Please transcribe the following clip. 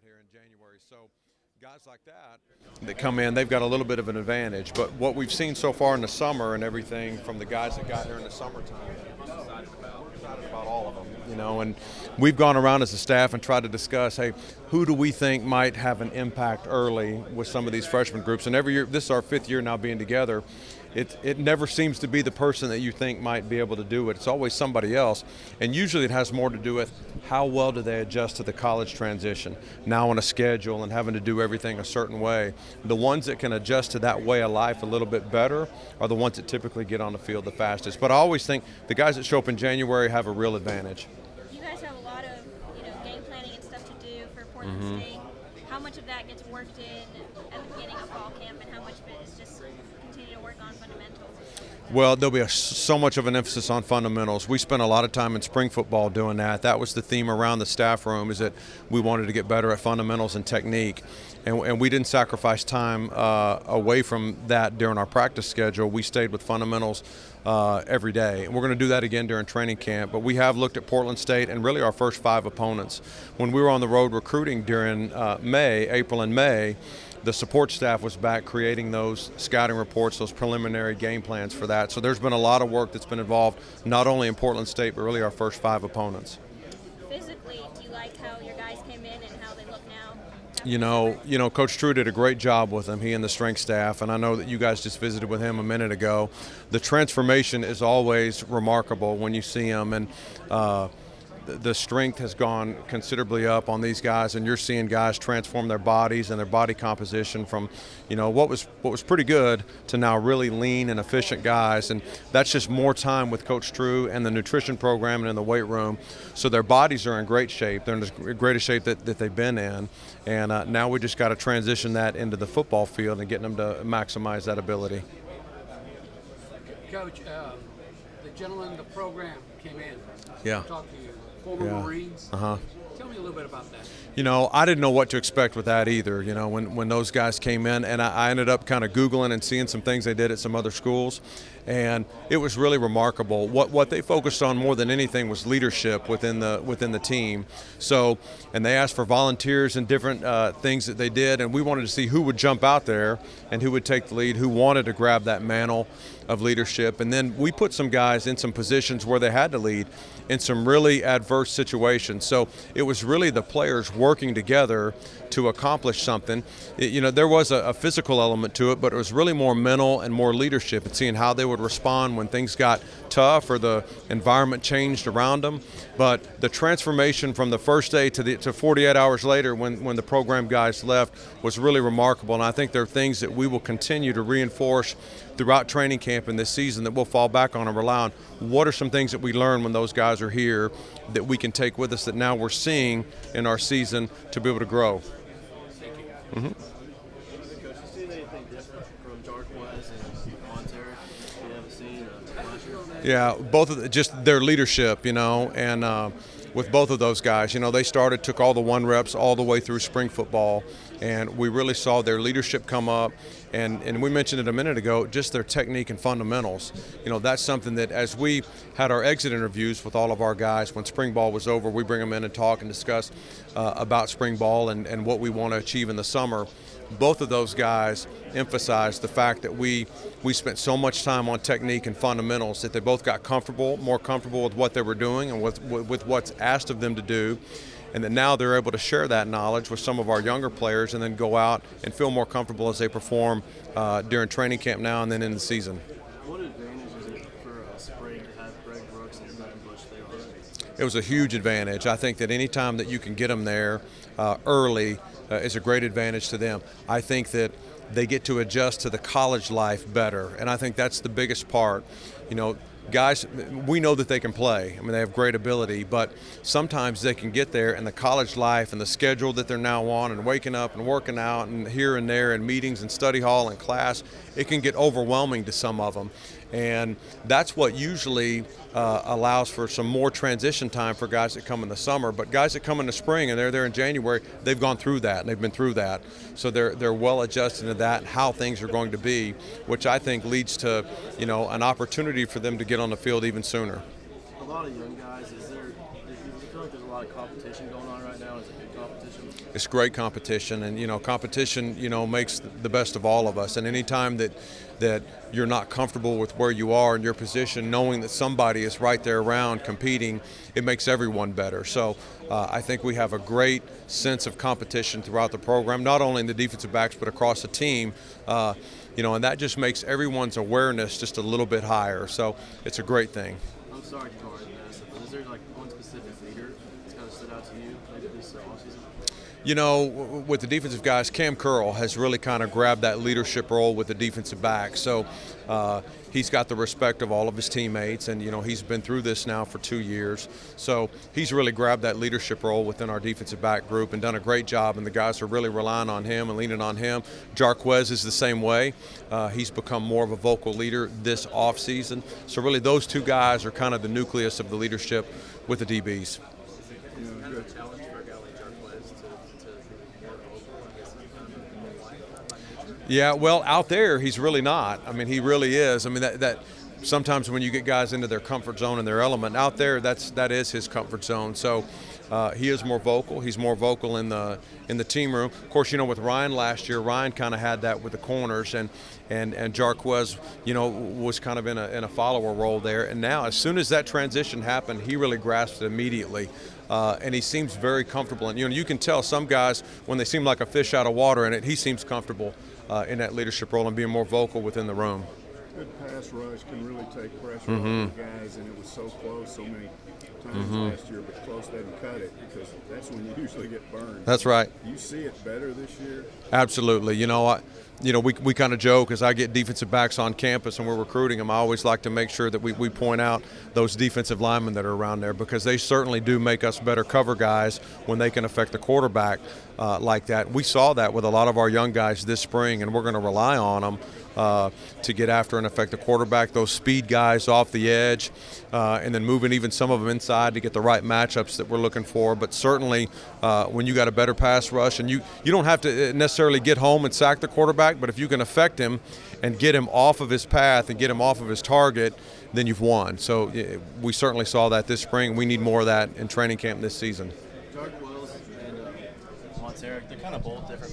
got here in January. So guys like that come in, they've got a little bit of an advantage. But what we've seen so far in the summer and everything from the guys that got here in the summertime, excited about all of them, and we've gone around as a staff and tried to discuss, hey, who do we think might have an impact early with some of these freshman groups? And every year, this is our 5th year now being together, it never seems to be the person that you think might be able to do it. It's always somebody else. And usually it has more to do with how well do they adjust to the college transition, now on a schedule and having to do everything a certain way. The ones that can adjust to that way of life a little bit better are the ones that typically get on the field the fastest. But I always think the guys that show up in January have a real advantage. You guys have a lot of game planning and stuff to do for Portland State. How much of that gets worked in at the beginning of fall camp, and how much of it is just continue to work on fundamentals? Well, there'll be so much of an emphasis on fundamentals. We spent a lot of time in spring football doing that. That was the theme around the staff room, is that we wanted to get better at fundamentals and technique. And we didn't sacrifice time away from that during our practice schedule. We stayed with fundamentals every day. And we're going to do that again during training camp. But we have looked at Portland State and really our first 5 opponents. When we were on the road recruiting during April and May, the support staff was back creating those scouting reports, those preliminary game plans for that. So there's been a lot of work that's been involved, not only in Portland State, but really our first 5 opponents. Physically, do you like how your guys came in and how they look now? Coach True did a great job with them, he and the strength staff, and I know that you guys just visited with him a minute ago. The transformation is always remarkable when you see him, and the strength has gone considerably up on these guys, and you're seeing guys transform their bodies and their body composition from, what was pretty good to now really lean and efficient guys, and that's just more time with Coach True and the nutrition program and in the weight room. So their bodies are in great shape. They're in the greatest shape that they've been in, and now we just got to transition that into the football field and getting them to maximize that ability. Coach, the gentleman in the program came in. Yeah. Talked to you. Former Marines. Uh-huh. Tell me a little bit about that. I didn't know what to expect with that either, when those guys came in. And I ended up kind of Googling and seeing some things they did at some other schools. And it was really remarkable. What they focused on more than anything was leadership within the team. So, and they asked for volunteers and different things that they did. And we wanted to see who would jump out there and who would take the lead, who wanted to grab that mantle of leadership. And then we put some guys in some positions where they had to lead in some really adverse situations. So it was really the players working together to accomplish something. There was a physical element to it, but it was really more mental and more leadership and seeing how they would respond when things got tough or the environment changed around them. But the transformation from the first day to 48 hours later when the program guys left was really remarkable. And I think there are things that we will continue to reinforce throughout training camp in this season that we'll fall back on and rely on. What are some things that we learned when those guys are here that we can take with us that now we're seeing in our season to be able to grow? Mm-hmm. Coach, you seen anything different from Jarquez and Monterey you haven't seen last year? Yeah, both of just their leadership, and with both of those guys, they took all the 1 reps all the way through spring football, and we really saw their leadership come up. And we mentioned it a minute ago, just their technique and fundamentals. That's something that as we had our exit interviews with all of our guys, when spring ball was over, we bring them in and talk and discuss about spring ball and what we want to achieve in the summer. Both of those guys emphasized the fact that we spent so much time on technique and fundamentals that they both got more comfortable with what they were doing and with what's asked of them to do. And that now they're able to share that knowledge with some of our younger players and then go out and feel more comfortable as they perform during training camp now and then in the season. What advantage is it for spring to have Greg Brooks and Brandon Bush there already? It was a huge advantage. I think that any time that you can get them there early is a great advantage to them. I think that they get to adjust to the college life better, and I think that's the biggest part. Guys, we know that they can play. They have great ability, but sometimes they can get there and the college life and the schedule that they're now on and waking up and working out and here and there and meetings and study hall and class, it can get overwhelming to some of them. And that's what usually allows for some more transition time for guys that come in the summer. But guys that come in the spring and they're there in January, they've gone through that and they've been through that. So they're well adjusted to that and how things are going to be, which I think leads to an opportunity for them to get on the field even sooner. A lot of young guys, do you feel like there's a lot of competition going on right now? Is it good competition? It's great competition, and competition makes the best of all of us. And anytime that you're not comfortable with where you are in your position, knowing that somebody is right there around competing, it makes everyone better. So I think we have a great sense of competition throughout the program, not only in the defensive backs but across the team. And that just makes everyone's awareness just a little bit higher. So it's a great thing. I'm sorry, Corey. Is there like one specific leader that's kind of stood out to you maybe this offseason? With the defensive guys, Cam Curl has really kind of grabbed that leadership role with the defensive back. So he's got the respect of all of his teammates, and he's been through this now for 2 years. So he's really grabbed that leadership role within our defensive back group and done a great job, and the guys are really relying on him and leaning on him. Jarquez is the same way. He's become more of a vocal leader this offseason. So really those two guys are kind of the nucleus of the leadership with the DBs. Kind of a challenge for a guy like Jarquez to be more vocal, I guess, kind of more quiet by nature. Yeah, well, out there he's really not. I mean, he really is. I mean, that sometimes when you get guys into their comfort zone and their element, out there that is his comfort zone. So he is more vocal. He's more vocal in the team room. Of course, with Ryan last year, Ryan kind of had that with the corners, and Jarquez, was kind of in a follower role there. And now, as soon as that transition happened, he really grasped it immediately. And he seems very comfortable. And you can tell some guys when they seem like a fish out of water in it, he seems comfortable in that leadership role and being more vocal within the room. Good pass rush can really take pressure off the guys, and it was so close so many times last year, but close doesn't cut it because that's when you usually get burned. That's right. You see it better this year? Absolutely. We kind of joke as I get defensive backs on campus and we're recruiting them. I always like to make sure that we point out those defensive linemen that are around there, because they certainly do make us better cover guys when they can affect the quarterback like that. We saw that with a lot of our young guys this spring, and we're going to rely on them to get after and affect the quarterback, those speed guys off the edge, and then moving even some of them inside to get the right matchups that we're looking for. But certainly when you got a better pass rush, and you don't have to necessarily get home and sack the quarterback, but if you can affect him and get him off of his path and get him off of his target, then you've won. So we certainly saw that this spring. We need more of that in training camp this season. Jarquez and Monteric, they're kind of both different